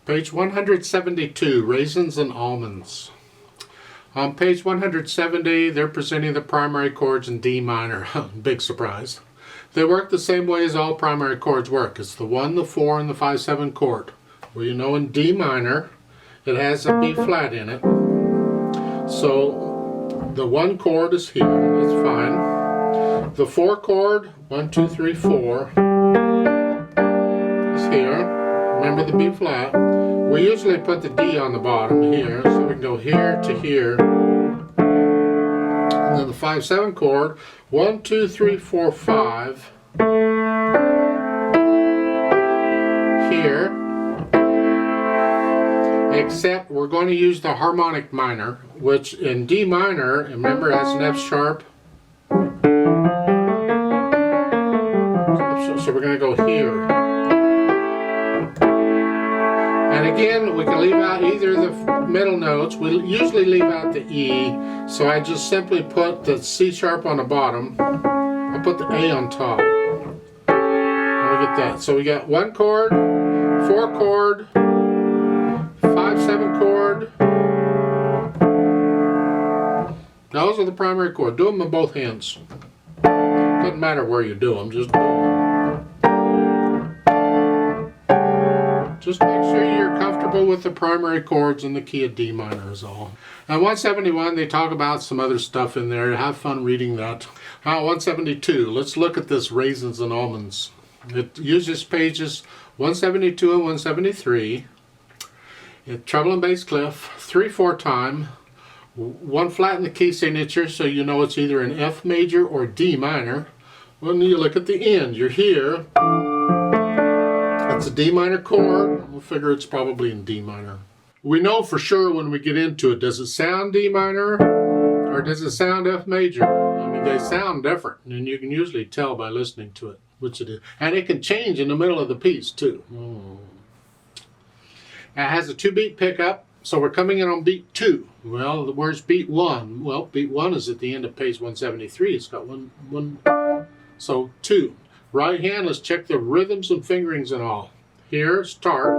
Page 172, Raisins and Almonds. On page 170, they're presenting the primary chords in D minor. Big surprise. They work the same way as all primary chords work. It's the 1, the 4, and the 5/7 chord. Well, you know in D minor, it has a B flat in it. So the 1 chord is here, that's fine. The 4 chord, 1, 2, 3, 4, is here. Remember the B flat. We usually put the D on the bottom here, so we can go here to here. And then the 5/7 chord, 1, 2, 3, 4, 5. Here. Except we're going to use the harmonic minor, which in D minor, remember, has an F sharp. So we're going to go here. And again, we can leave out either the middle notes. We usually leave out the E, so I just simply put the C sharp on the bottom. I put the A on top. And we get that. So we got 1 chord, 4 chord, 5/7 chord. Those are the primary chords. Do them in both hands. Doesn't matter where you do them, just do them. Just make sure you're comfortable with the primary chords in the key of D minor is all. Now 171, they talk about some other stuff in there. Have fun reading that. Now 172, let's look at this Raisins and Almonds. It uses pages 172 and 173. Treble and bass clef, 3/4 time. 1 flat in the key signature, so you know it's either an F major or D minor. When you look at the end, you're here. It's a D minor chord. We'll figure it's probably in D minor. We know for sure when we get into it, does it sound D minor or does it sound F major? I mean, they sound different, and you can usually tell by listening to it which it is. And it can change in the middle of the piece too. It has a 2-beat pickup, so we're coming in on beat 2. Well, where's beat 1? Well, beat 1 is at the end of page 173. It's got one. So 2. Right hand, let's check the rhythms and fingerings and all. Here, start.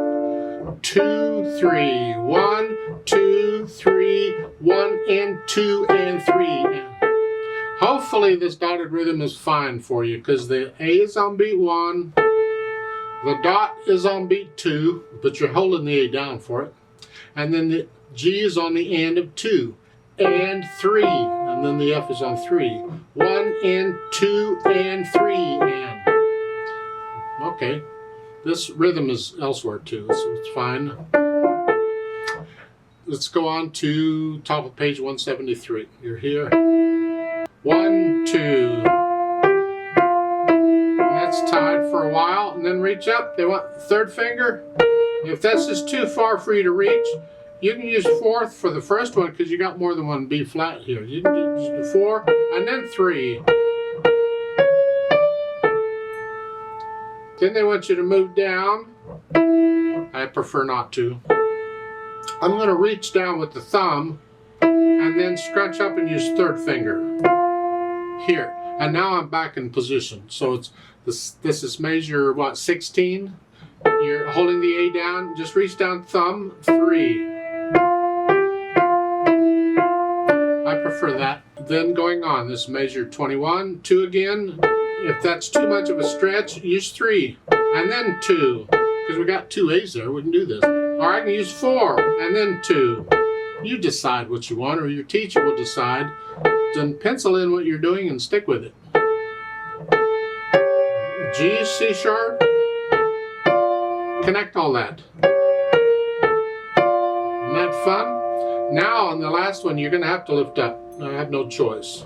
2, 3, 1, 2, 3, 1, and 2, and 3. And hopefully this dotted rhythm is fine for you, because the A is on beat 1, the dot is on beat 2, but you're holding the A down for it. And then the G is on the end of 2, and 3, and then the F is on 3. 1, and 2, and 3, and. Okay, this rhythm is elsewhere too, so it's fine. Let's go on to top of page 173. You're here. 1, 2. That's tied for a while, and then reach up. They want 3rd finger. If that's just too far for you to reach, you can use 4th for the first one because you got more than 1 B flat here. You can do 4 and then 3. Then they want you to move down. I prefer not to. I'm going to reach down with the thumb and then scrunch up and use 3rd finger. Here. And now I'm back in position. So it's this is measure, what, 16? You're holding the A down. Just reach down, thumb, 3. I prefer that. Then going on, this measure 21, 2 again. If that's too much of a stretch, use 3, and then 2, because we got 2 A's there, we can do this. Or I can use 4, and then 2. You decide what you want, or your teacher will decide. Then pencil in what you're doing and stick with it. G, C sharp, connect all that. Isn't that fun? Now on the last one, you're going to have to lift up. I have no choice.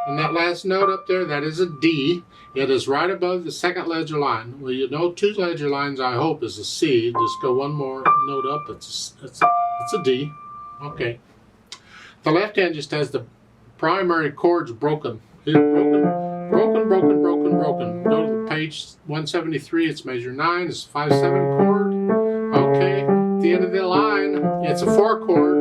And that last note up there, that is a D. It is right above the 2nd ledger line. Well, you know 2 ledger lines, I hope, is a C. Just go 1 more note up. It's a D. Okay. The left hand just has the primary chords broken. Broken. Go to page 173. It's measure 9. It's a 5/7 chord. Okay. At the end of the line, it's a 4 chord.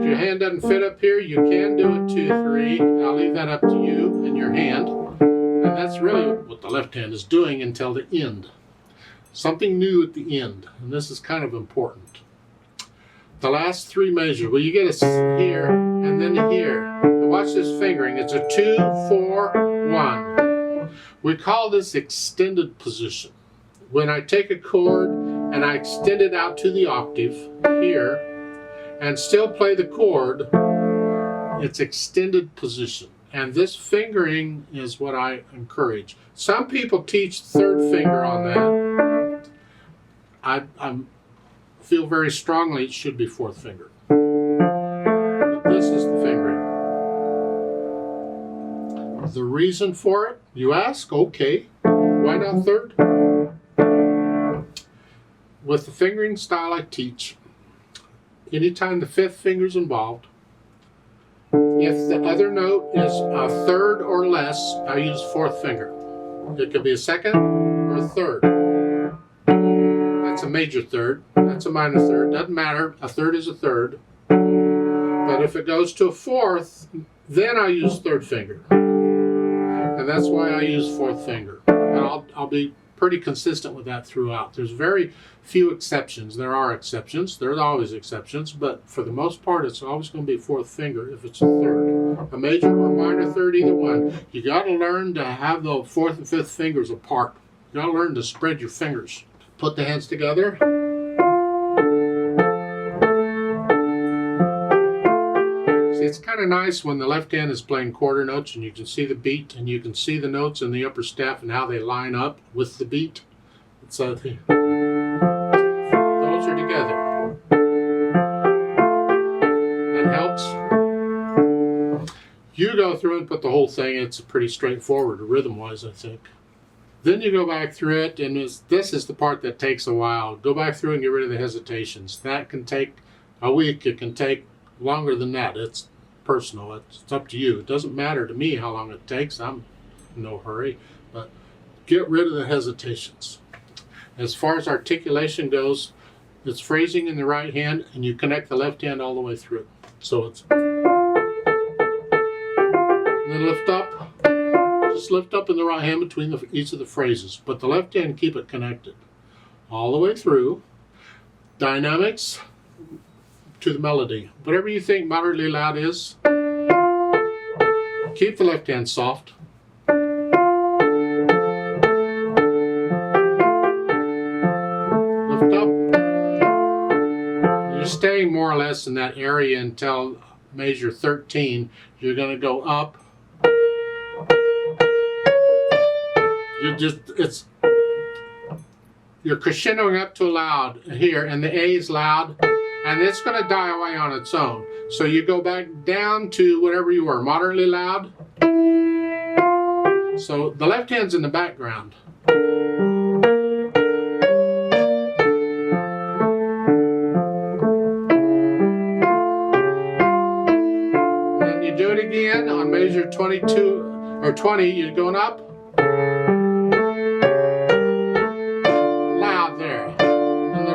If your hand doesn't fit up here, you can do it 2, 3. I'll leave that up to you and your hand. And that's really what the left hand is doing until the end. Something new at the end, and this is kind of important. The last three measures, well, you get a here and then here. Now watch this fingering. It's a 2, 4, 1. We call this extended position. When I take a chord and I extend it out to the octave here and still play the chord, it's extended position. And this fingering is what I encourage. Some people teach third finger on that. I feel very strongly it should be fourth finger. But this is the fingering. The reason for it, you ask? Okay. Why not third? With the fingering style I teach, anytime the fifth finger is involved, if the other note is a third or less, I use fourth finger. It could be a second or a third. That's a major third. That's a minor third. Doesn't matter. A third is a third. But if it goes to a fourth, then I use third finger. And that's why I use fourth finger. And I'll be pretty consistent with that throughout. There's very few exceptions. There are exceptions. There's always exceptions, but for the most part, it's always going to be fourth finger if it's a third. A major or minor third, either one. You got to learn to have the fourth and fifth fingers apart. You got to learn to spread your fingers. Put the hands together. See, it's kind of nice when the left hand is playing quarter notes and you can see the beat and you can see the notes in the upper staff and how they line up with the beat. So those are together. That helps. You go through and put the whole thing. It's pretty straightforward rhythm-wise, I think. Then you go back through it, and this is the part that takes a while. Go back through and get rid of the hesitations. That can take a week. It can take longer than that. It's personal. It's up to you. It doesn't matter to me how long it takes. I'm in no hurry. But get rid of the hesitations. As far as articulation goes, it's phrasing in the right hand, and you connect the left hand all the way through. So it's... And then lift up. Just lift up in the right hand between each of the phrases. But the left hand, keep it connected all the way through. Dynamics to the melody. Whatever you think moderately loud is, keep the left hand soft. Lift up. You're staying more or less in that area until measure 13. You're going to go up. You're crescendoing up to loud here, and the A is loud, and it's going to die away on its own. So you go back down to whatever you were, moderately loud. So the left hand's in the background. And then you do it again on measure 22 or 20. You're going up.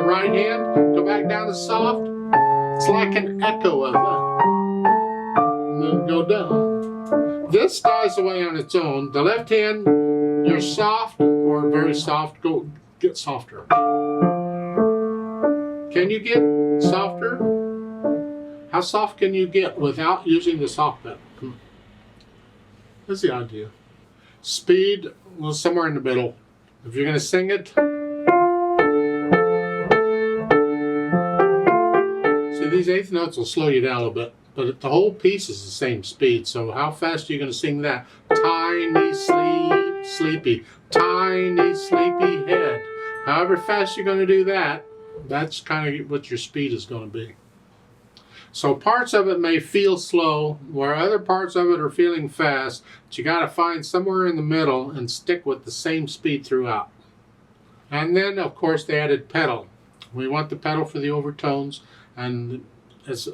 Right hand, go back down to soft. It's like an echo of that. And then go down. This dies away on its own. The left hand, you're soft or very soft. Go get softer. Can you get softer? How soft can you get without using the soft pedal? That's the idea. Speed, well, somewhere in the middle. If you're going to sing it, these eighth notes will slow you down a little bit, but the whole piece is the same speed. So how fast are you going to sing that? Tiny, sleepy, tiny, sleepy head. However fast you're going to do that, that's kind of what your speed is going to be. So parts of it may feel slow, where other parts of it are feeling fast, but you got to find somewhere in the middle and stick with the same speed throughout. And then, of course, they added pedal. We want the pedal for the overtones. And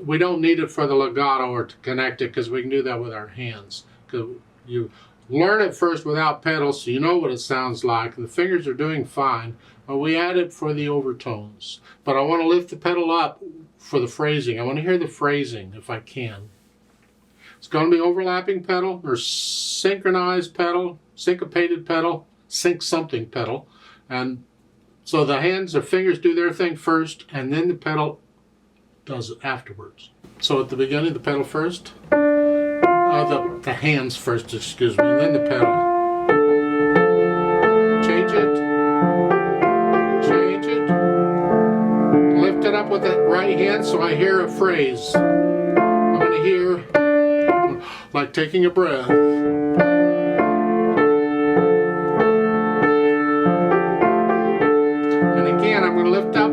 we don't need it for the legato or to connect it because we can do that with our hands. Because you learn it first without pedals so you know what it sounds like. The fingers are doing fine, but we add it for the overtones. But I want to lift the pedal up for the phrasing. I want to hear the phrasing if I can. It's going to be overlapping pedal or synchronized pedal, syncopated pedal, sync something pedal. And so the hands or fingers do their thing first, and then the pedal does it afterwards. So at the beginning, the pedal first, the hands first, excuse me, and then the pedal. Change it, lift it up with that right hand so I hear a phrase. I'm going to hear like taking a breath. And again, I'm going to lift up.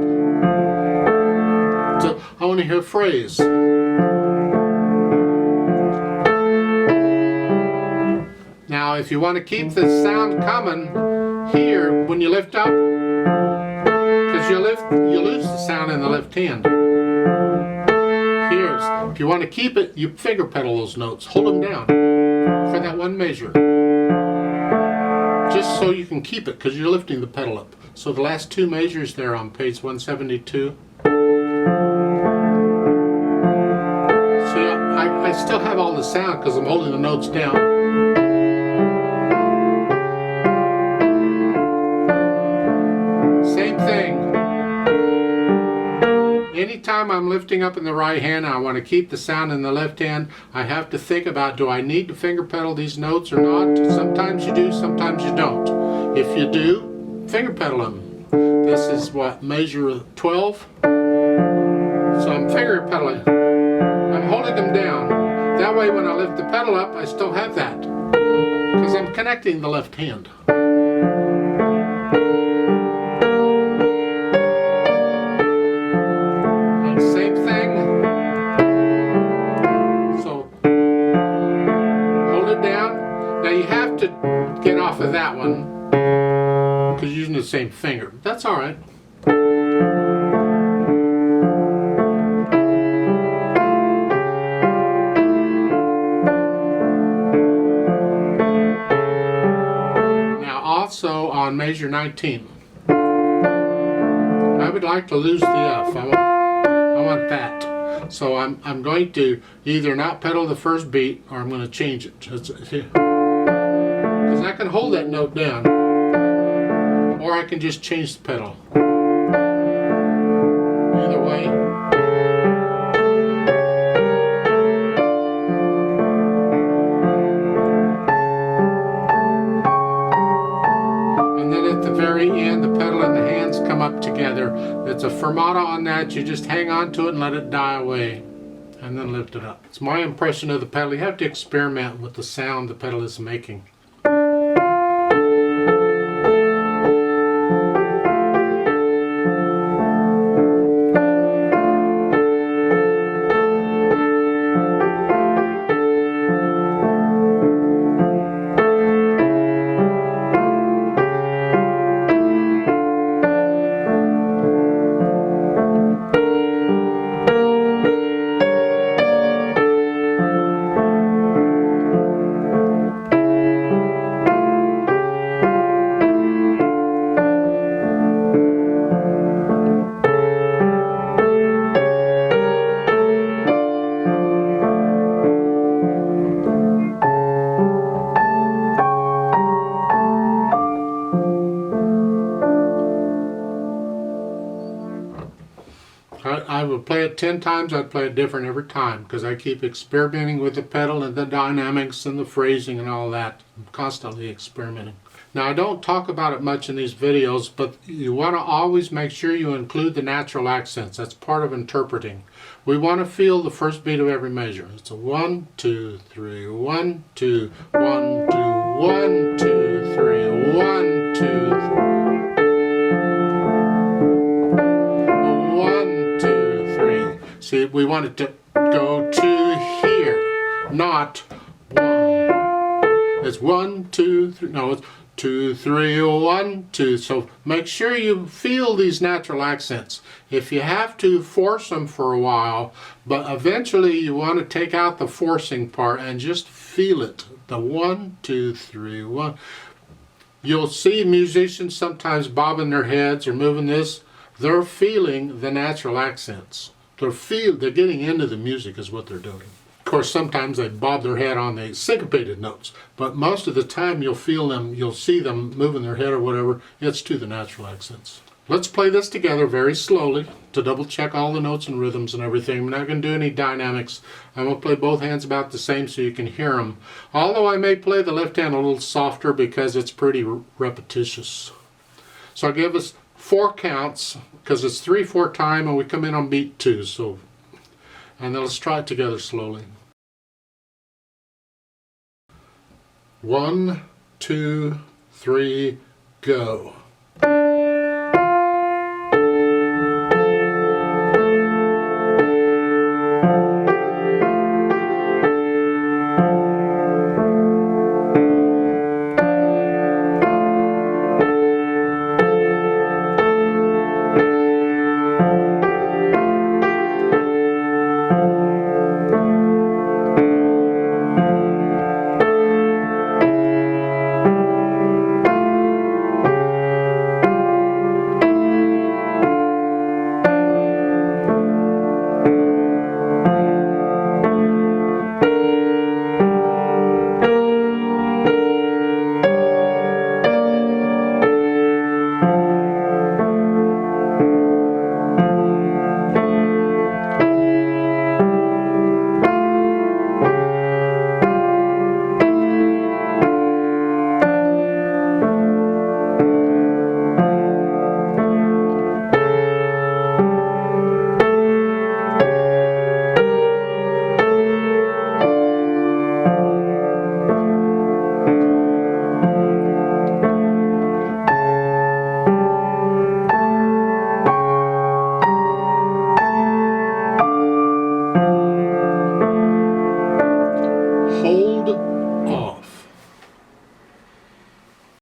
So I want to hear a phrase. Now, if you want to keep the sound coming here when you lift up, because you lose the sound in the left hand. If you want to keep it, you finger pedal those notes. Hold them down for that one measure. Just so you can keep it, because you're lifting the pedal up. So the last two measures there on page 172. See, I still have all the sound because I'm holding the notes down. Same thing. Anytime I'm lifting up in the right hand and I want to keep the sound in the left hand, I have to think about, do I need to finger pedal these notes or not? Sometimes you do, sometimes you don't. If you do, finger pedal them. This is what, measure 12? So I'm finger pedaling. I'm holding them down. That way when I lift the pedal up, I still have that. Because I'm connecting the left hand. Get off of that one because you're using the same finger. That's all right. Now also on measure 19, I would like to lose the F. I want that. So I'm going to either not pedal the first beat or I'm going to change it. Because I can hold that note down, or I can just change the pedal. Either way. And then at the very end, the pedal and the hands come up together. It's a fermata on that. You just hang on to it and let it die away, and then lift it up. It's my impression of the pedal. You have to experiment with the sound the pedal is making. I would play it 10 times, I'd play it different every time because I keep experimenting with the pedal and the dynamics and the phrasing and all that. I'm constantly experimenting. Now I don't talk about it much in these videos, but you want to always make sure you include the natural accents. That's part of interpreting. We want to feel the first beat of every measure. It's a 1, 2, 3, 1, 2, 1, 2, 1, 2, 3, 1, 2, 3. See, we want it to go to here, not 1. It's 1, 2, 3. No, it's 2, 3, 1, 2. So make sure you feel these natural accents. If you have to, force them for a while, but eventually you want to take out the forcing part and just feel it. The 1, 2, 3, 1. You'll see musicians sometimes bobbing their heads or moving this. They're feeling the natural accents. They're getting into the music is what they're doing. course, sometimes they bob their head on the syncopated notes, but most of the time you'll see them moving their head or whatever. It's to the natural accents. Let's play this together very slowly to double check all the notes and rhythms and everything. I'm not going to do any dynamics. I'm going to play both hands about the same so you can hear them. Although I may play the left hand a little softer because it's pretty repetitious. So I'll give us 4 counts because it's 3/4 time and we come in on beat 2. And then let's try it together slowly. 1, 2, 3, go.